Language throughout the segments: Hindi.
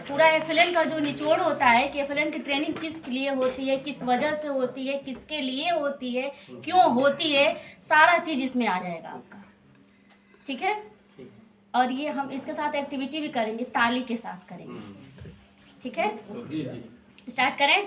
पूरा FLN का जो निचोड़ होता है कि FLN की ट्रेनिंग किस लिए होती है, किस वजह से होती है, किसके लिए होती है, क्यों होती है, सारा चीज़ इसमें आ जाएगा आपका। ठीक है। और ये हम इसके साथ एक्टिविटी भी करेंगे, ताली के साथ करेंगे। ठीक है, स्टार्ट करें।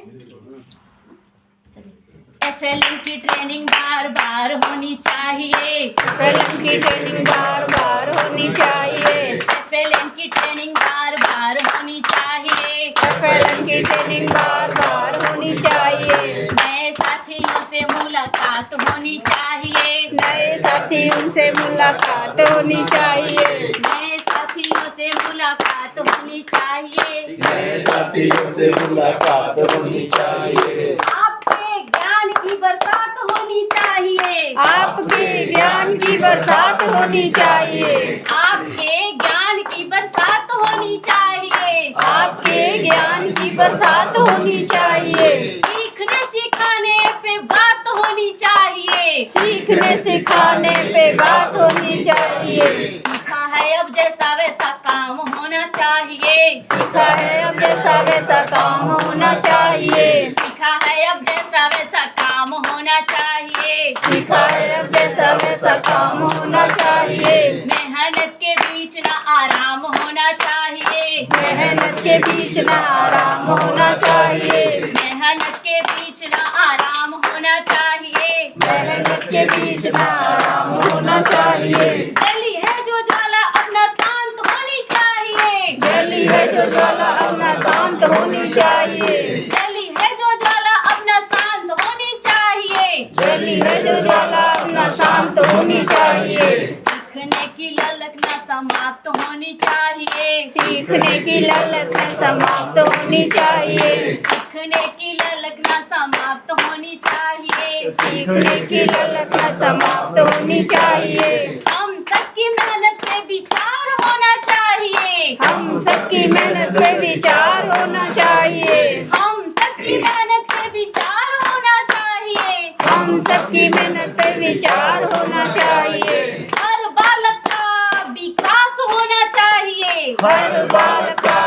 चलिए। FLN की ट्रेनिंग बार बार होनी चाहिए। FLN की ट्रेनिंग बार बार होनी चाहिए। FLN की ट्रेनिंग बार बार होनी चाहिए। FLN की ट्रेनिंग बार बार होनी चाहिए। नए साथियों से मुलाकात होनी चाहिए। नए साथियों से मुलाकात होनी चाहिए। नए साथियों से मुलाकात होनी चाहिए। नए साथियों से मुलाकात होनी चाहिए। आपके ज्ञान की बरसात होनी चाहिए। आपके ज्ञान की बरसात होनी चाहिए। आपके ज्ञान की बरसात होनी चाहिए। आपके ज्ञान की बरसात होनी चाहिए। सीखने सिखाने पे बात होनी चाहिए। सीखने सिखाने पे बात होनी चाहिए। सीखा है अब जैसा वैसा काम होना चाहिए। सीखा है अब जैसा वैसा काम होना चाहिए। सीखा है अब जैसा वैसा काम होना चाहिए। सीखा है अब जैसा वैसा काम होना चाहिए। मेहनत के बीच ना आराम होना चाहिए। मेहनत के बीच ना आराम होना चाहिए। मेहनत के बीच ना आराम होना चाहिए। मेहनत के बीच ना आराम होना चाहिए। जली है जो ज्वाला अपना शांत होनी चाहिए। जली है जो ज्वाला अपना शांत होनी चाहिए। जली है जो ज्वाला अपना शांत होनी चाहिए। जली है जो ज्वाला अपना शांत होनी चाहिए। सीखने की ललक ना समाप्त होनी चाहिए। सीखने की ललक न समाप्त होनी चाहिए। सीखने की ललक ना समाप्त होनी चाहिए। सीखने की ललक न समाप्त होनी चाहिए। हम सबकी मेहनत पे विचार होना चाहिए। हम सबकी मेहनत पे विचार होना चाहिए। हम सबकी मेहनत पे विचार होना चाहिए। हम सबकी मेहनत पे विचार होना चाहिए। हर बालक का विकास होना चाहिए। हर बालक का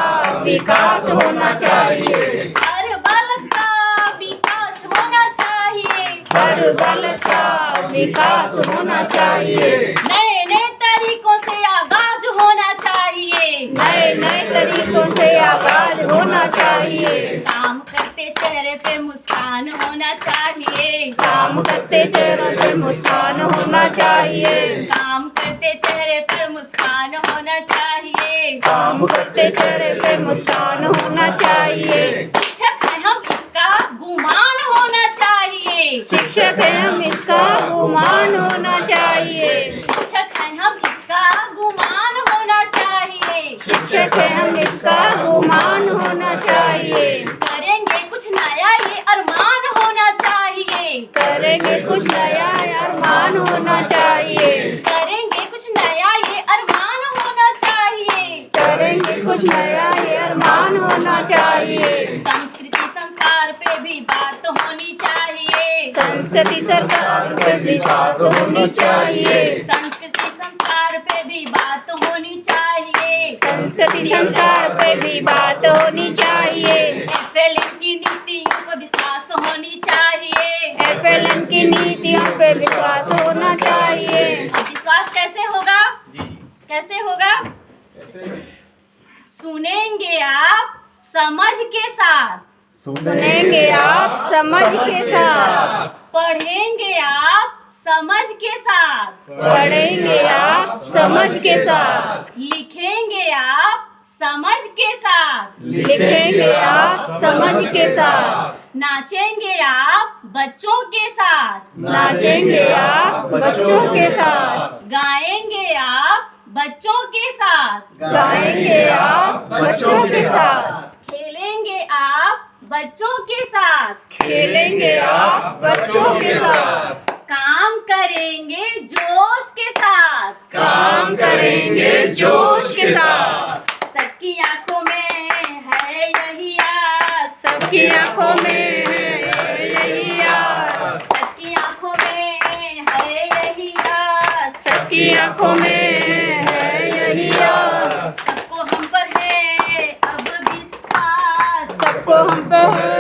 विकास होना चाहिए। हर बालक का विकास होना चाहिए। हर बालक का विकास होना चाहिए। नए नए तरीकों से आगाज होना चाहिए। नए नए तरीकों से आगाज होना चाहिए। काम करते चेहरे पे मुस्कान होना चाहिए। काम करते चेहरों पे मुस्कान होना चाहिए। काम करते चेहरे पर मुस्कान होना चाहिए। काम करते चेहरे पे मुस्कान होना चाहिए। शिक्षक है हम इसका गुमान होना चाहिए। शिक्षक है हम इसका गुमान होना चाहिए। शिक्षक है हम इसका गुमान होना चाहिए। शिक्षक है हम इसका गुमान होना चाहिए। करेंगे कुछ नया ये अरमान होना चाहिए। करेंगे कुछ नया अरमान होना चाहिए। करेंगे कुछ नया ये अरमान होना चाहिए। करेंगे कुछ नया ये अरमान होना चाहिए। संस्कृति संस्कार पे भी बात होनी चाहिए। संस्कृति सरकार पे भी बात होनी चाहिए। संस्कृति संस्कार पे भी बात होनी चाहिए। संस्कृति संस्कार पे भी बात होनी चाहिए। FLN की नीतियों पर विश्वास होनी चाहिए। FLN की नीतियों पे विश्वास होना चाहिए। विश्वास कैसे होगा? कैसे होगा? सुनेंगे आप समझ के साथ। सुनेंगे आप समझ के साथ। पढ़ेंगे आप समझ के साथ। पढ़ेंगे आप समझ के साथ। लिखेंगे आप समझ के साथ। लिखेंगे आप समझ के साथ। नाचेंगे आप बच्चों के साथ। नाचेंगे आप बच्चों के साथ। गाएंगे आप बच्चों के साथ। गाएंगे आप बच्चों के साथ। खेलेंगे आप बच्चों के साथ। खेलेंगे आप बच्चों के साथ। काम करेंगे जोश के साथ। काम करेंगे जोश के साथ। सबकी आंखों में है यही आस। सबकी आंखों में है यही आस। सबकी आंखों में है यही आस। सबकी आंखों में है यही आस। सबको हम पर है अब भी हम पे है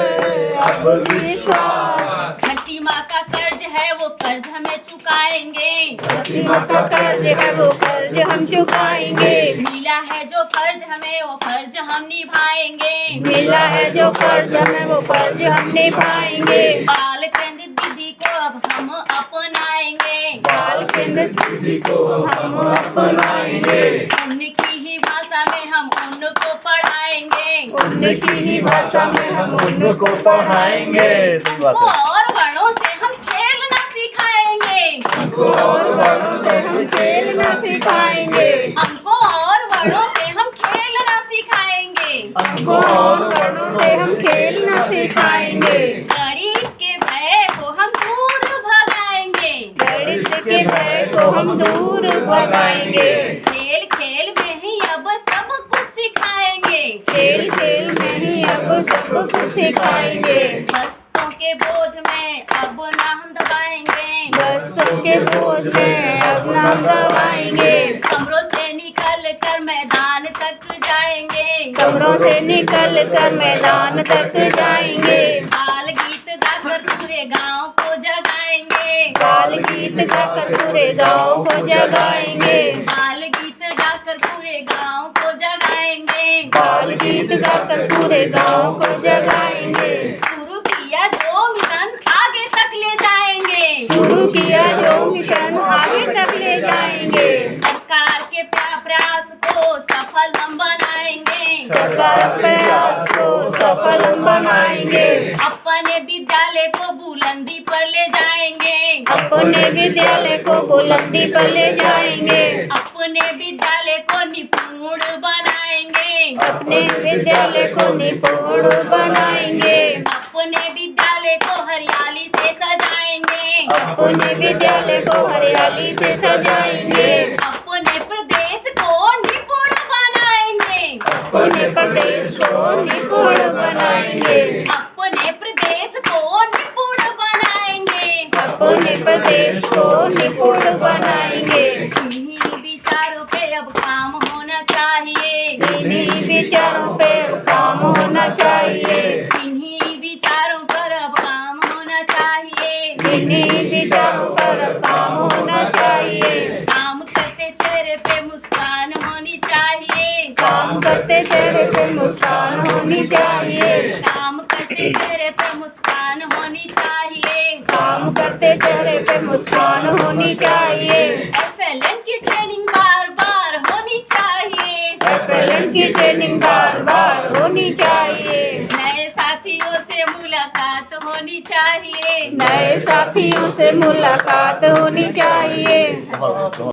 अब विश्वास। छठी माँ का कर्ज है वो कर्ज हमें चुकाएंगे। छठी माँ का कर्ज है वो कर्ज हम चुकाएंगे। मिला है जो फर्ज हमें वो फर्ज हम निभाएंगे। मिला है जो फर्ज हमें वो फर्ज हम निभाएंगे। बाल केंद्रित विधि को अब हम अपनाएंगे। बाल केंद्रित विधि को हम अपनाएंगे। उनकी ही भाषा में हम उनको पढ़ाएंगे। उनकी ही भाषा में हम उनको पढ़ाएंगे। सही बात हमको है। और वर्णों से हम खेलना सिखाएंगे। हमको और वर्णों से हम खेलना सिखाएंगे। हमको और वर्णों से हम खेलना सिखाएंगे। हमको और वर्णों से हम खेलना सिखाएंगे। गणित के भय को हम दूर भगाएंगे। गणित के भय को हम दूर भगाएंगे। खेल खेल में ही अब सब कुछ सिखाएंगे। खेल खेल में ही अब सब कुछ सिखाएंगे। बस्तों के बोझ में अब ना हम दबाएंगे। बस्तों के बोझ में अब नाम दबाएंगे। कमरों से निकल कर मैदान तक जाएंगे। कमरों से निकल कर मैदान तक जाएंगे। बाल गीत गाकर पूरे गांव को जगाएंगे। बाल गीत गाकर पूरे गाँव को जगाएंगे। बाल गीत गाकर पूरे गांव को जगाएंगे। बाल गीत गाकर पूरे गाँव को जगाएंगे। शुरू किया जो मिशन आगे तक ले जाएंगे। शुरू किया जो मिशन आगे तक ले जाएंगे। सरकार के प्रयास को सफल हम बनाएंगे। सरकार प्रयास को सफल हम बनाएंगे। अपने विद्यालय को बुलंदी पर ले जाएंगे। अपने विद्यालय को बुलंदी पर ले जाएंगे। अपने विद्यालय को निपुण बनाएंगे। अपने विद्यालय को निपुण बनाएंगे। अपने विद्यालय को हरियाली से सजाएंगे। अपने विद्यालय को हरियाली से सजाएंगे। अपने प्रदेश को निपुण बनाएंगे। अपने प्रदेश को निपुण बनाएंगे। अपने प्रदेश को निपुण बनाएंगे। अपने प्रदेश को निपुण बनाएंगे। इन्हीं विचारों पे अब काम होना चाहिए। इन्हीं विचारों पे काम होना चाहिए। इन्हीं विचारों पर अब काम होना चाहिए। इन्हीं विचारों पर अब काम होना चाहिए। काम करते चेहरे पे मुस्कान होनी चाहिए। काम करते चेहरे पे मुस्कान होनी चाहिए। काम करते चेहरे पे मुस्कान होनी चाहिए। काम करते चेहरे पे मुस्कान होनी चाहिए। FLN की ट्रेनिंग बार बार होनी चाहिए। FLN की ट्रेनिंग बार बार होनी चाहिए। नए साथियों से मुलाकात होनी चाहिए। नए साथियों से मुलाकात होनी चाहिए। बहुत